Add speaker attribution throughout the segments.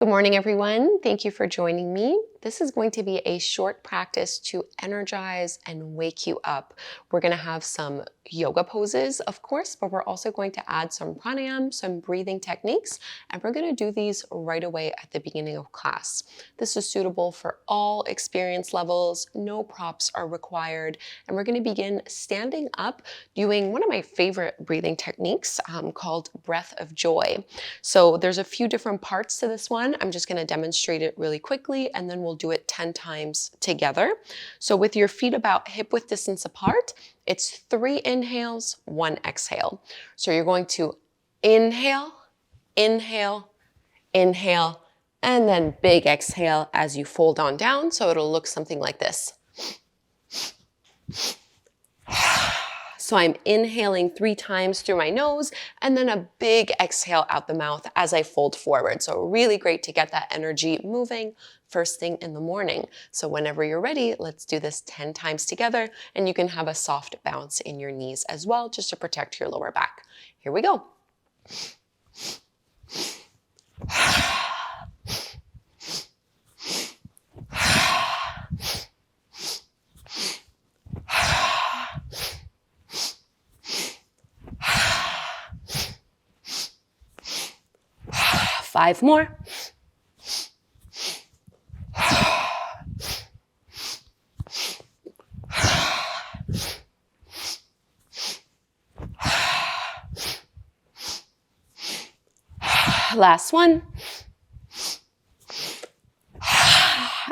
Speaker 1: Good morning, everyone. Thank you for joining me. This is going to be a short practice to energize and wake you up. We're going to have some yoga poses, of course, but we're also going to add some pranayam, some breathing techniques, and we're going to do these right away at the beginning of class. This is suitable for all experience levels. No props are required, and we're going to begin standing up doing one of my favorite breathing techniques called breath of joy. So there's a few different parts to this one. I'm just going to demonstrate it really quickly, and then we'll do it 10 times together. So with your feet about hip width distance apart, it's 3 inhales, 1 exhale. So you're going to inhale, inhale, inhale, and then big exhale as you fold on down. So it'll look something like this. So I'm inhaling 3 times through my nose and then a big exhale out the mouth as I fold forward. So really great to get that energy moving first thing in the morning. So whenever you're ready, let's do this 10 times together, and you can have a soft bounce in your knees as well, just to protect your lower back. Here we go. 5 more. Last one.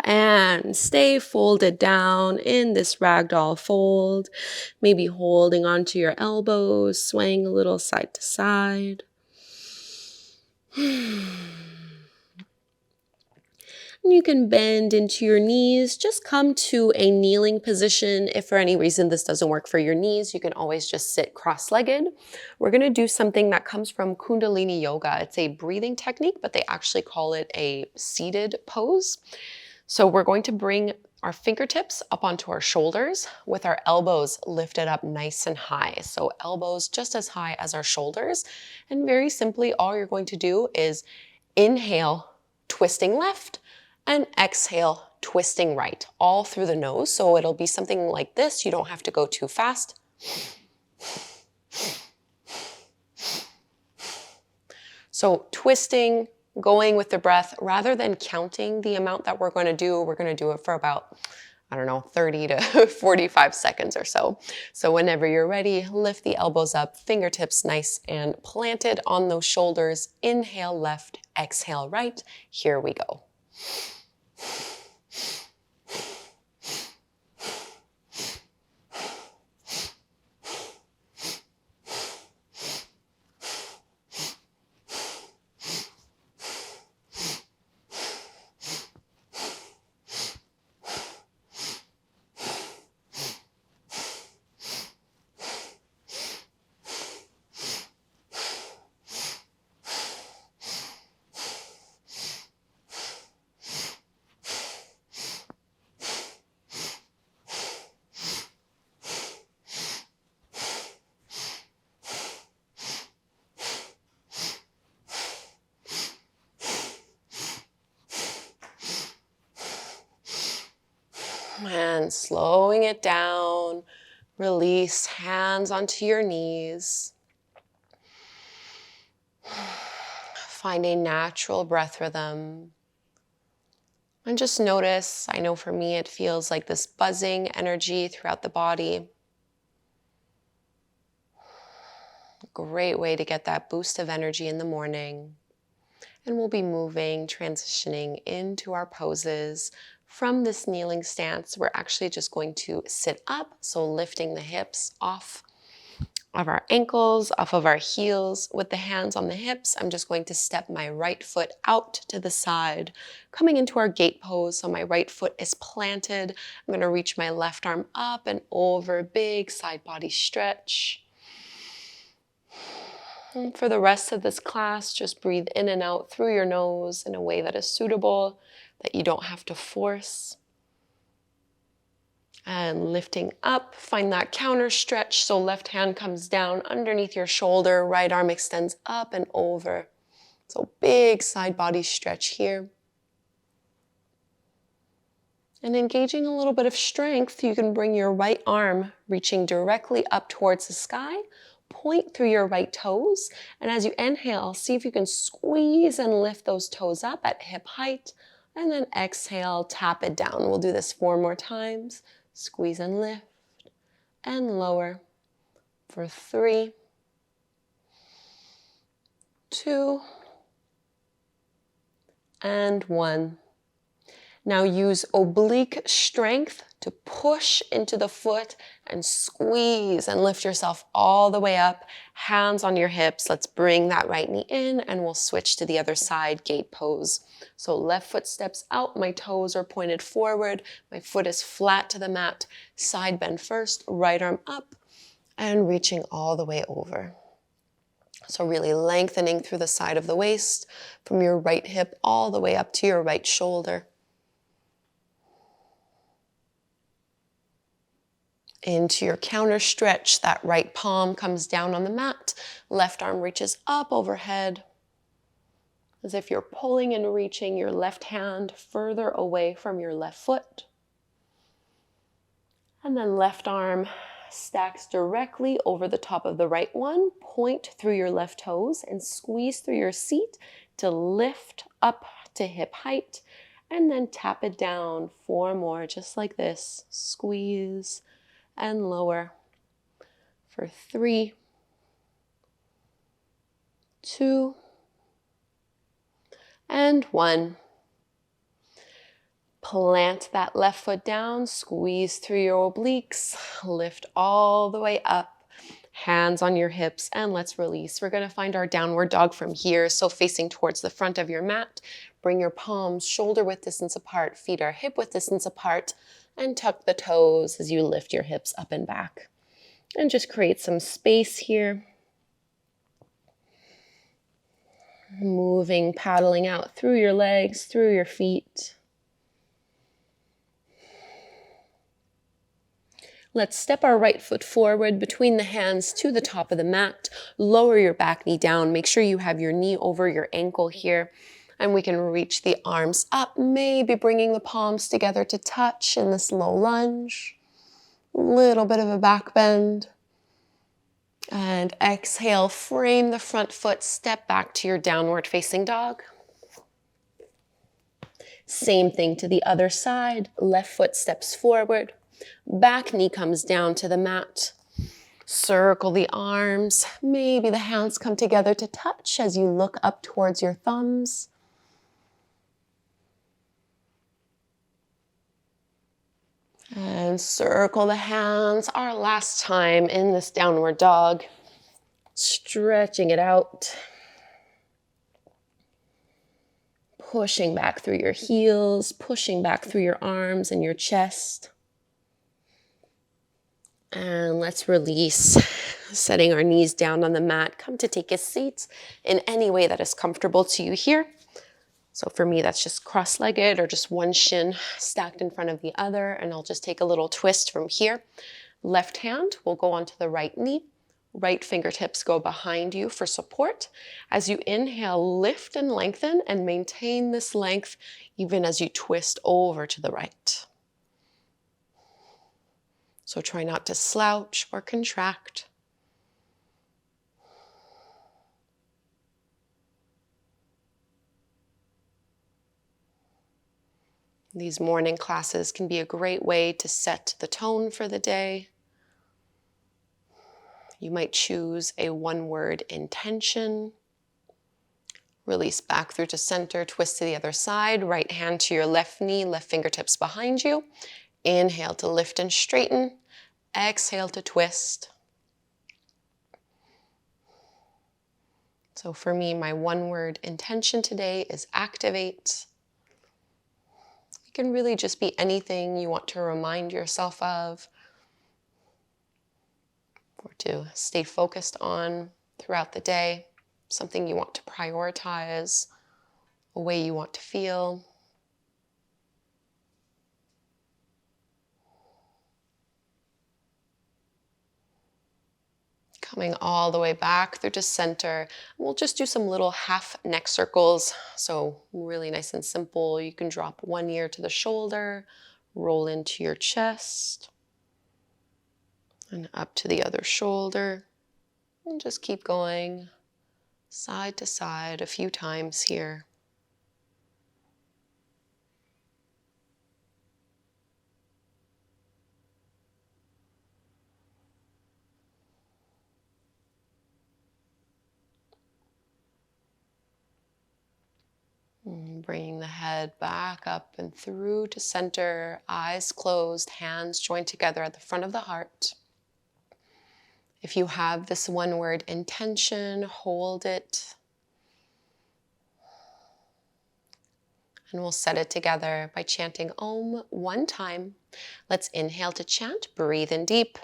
Speaker 1: And stay folded down in this ragdoll fold, maybe holding onto your elbows, swaying a little side to side. And you can bend into your knees. Just come to a kneeling position. If for any reason this doesn't work for your knees, you can always just sit cross-legged. We're going to do something that comes from Kundalini yoga. It's a breathing technique, but they actually call it a seated pose. So we're going to bring our fingertips up onto our shoulders with our elbows lifted up nice and high. So elbows just as high as our shoulders. And very simply, all you're going to do is inhale, twisting left, and exhale, twisting right, all through the nose. So it'll be something like this. You don't have to go too fast. So twisting, going with the breath, rather than counting the amount that we're going to do it for about, 30 to 45 seconds or so. So whenever you're ready, lift the elbows up, fingertips nice and planted on those shoulders. Inhale left, exhale right. Here we go. And slowing it down, release hands onto your knees. Find a natural breath rhythm. And just notice, I know for me it feels like this buzzing energy throughout the body. Great way to get that boost of energy in the morning. And we'll be moving, transitioning into our poses. From this kneeling stance, we're actually just going to sit up, so lifting the hips off of our ankles, off of our heels. With the hands on the hips, I'm just going to step my right foot out to the side, coming into our gate pose, so my right foot is planted. I'm going to reach my left arm up and over, big side body stretch. And for the rest of this class, just breathe in and out through your nose in a way that is suitable, that you don't have to force. And lifting up, find that counter stretch. So left hand comes down underneath your shoulder, right arm extends up and over. So big side body stretch here. And engaging a little bit of strength, you can bring your right arm reaching directly up towards the sky, point through your right toes, and as you inhale, see if you can squeeze and lift those toes up at hip height, and then exhale, tap it down. We'll do this 4 more times. Squeeze and lift, and lower for 3, 2, and 1. Now use oblique strength to push into the foot and squeeze and lift yourself all the way up. Hands on your hips. Let's bring that right knee in and we'll switch to the other side, gate pose. So left foot steps out, my toes are pointed forward, my foot is flat to the mat, side bend first, right arm up and reaching all the way over. So really lengthening through the side of the waist from your right hip all the way up to your right shoulder. Into your counter stretch, that right palm comes down on the mat, left arm reaches up overhead, as if you're pulling and reaching your left hand further away from your left foot. And then left arm stacks directly over the top of the right one, point through your left toes and squeeze through your seat to lift up to hip height, and then tap it down 4 more, just like this. Squeeze and lower for 3, 2, and 1. Plant that left foot down, squeeze through your obliques, lift all the way up, hands on your hips, and let's release. We're going to find our downward dog from here, so facing towards the front of your mat. Bring your palms shoulder width distance apart, feet are hip width distance apart, and tuck the toes as you lift your hips up and back. And just create some space here. Moving, paddling out through your legs, through your feet. Let's step our right foot forward between the hands to the top of the mat. Lower your back knee down. Make sure you have your knee over your ankle here. And we can reach the arms up, maybe bringing the palms together to touch in this low lunge. Little bit of a back bend. And exhale, frame the front foot, step back to your downward facing dog. Same thing to the other side. Left foot steps forward. Back knee comes down to the mat. Circle the arms. Maybe the hands come together to touch as you look up towards your thumbs. And circle the hands. Our last time in this downward dog. Stretching it out. Pushing back through your heels, pushing back through your arms and your chest. And let's release, setting our knees down on the mat. Come to take a seat in any way that is comfortable to you here. So for me, that's just cross-legged or just one shin stacked in front of the other. And I'll just take a little twist from here. Left hand will go onto the right knee. Right fingertips go behind you for support. As you inhale, lift and lengthen and maintain this length even as you twist over to the right. So try not to slouch or contract. These morning classes can be a great way to set the tone for the day. You might choose a one-word intention. Release back through to center, twist to the other side, right hand to your left knee, left fingertips behind you. Inhale to lift and straighten. Exhale to twist. So for me, my one-word intention today is activate. It can really just be anything you want to remind yourself of or to stay focused on throughout the day, something you want to prioritize, a way you want to feel. Coming all the way back through to center. We'll just do some little half neck circles. So really nice and simple. You can drop one ear to the shoulder, roll into your chest, and up to the other shoulder. And just keep going side to side a few times here. Bringing the head back up and through to center, eyes closed, hands joined together at the front of the heart. If you have this one word intention, hold it. And we'll set it together by chanting Om one time. Let's inhale to chant, breathe in deep.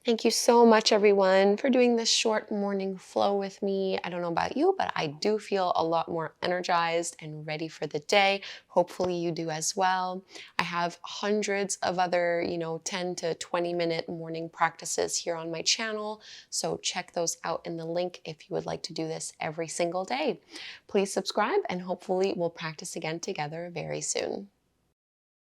Speaker 1: Thank you so much, everyone, for doing this short morning flow with me. I don't know about you, but I do feel a lot more energized and ready for the day. Hopefully you do as well. I have hundreds of other, 10 to 20 minute morning practices here on my channel. So check those out in the link if you would like to do this every single day. Please subscribe and hopefully we'll practice again together very soon.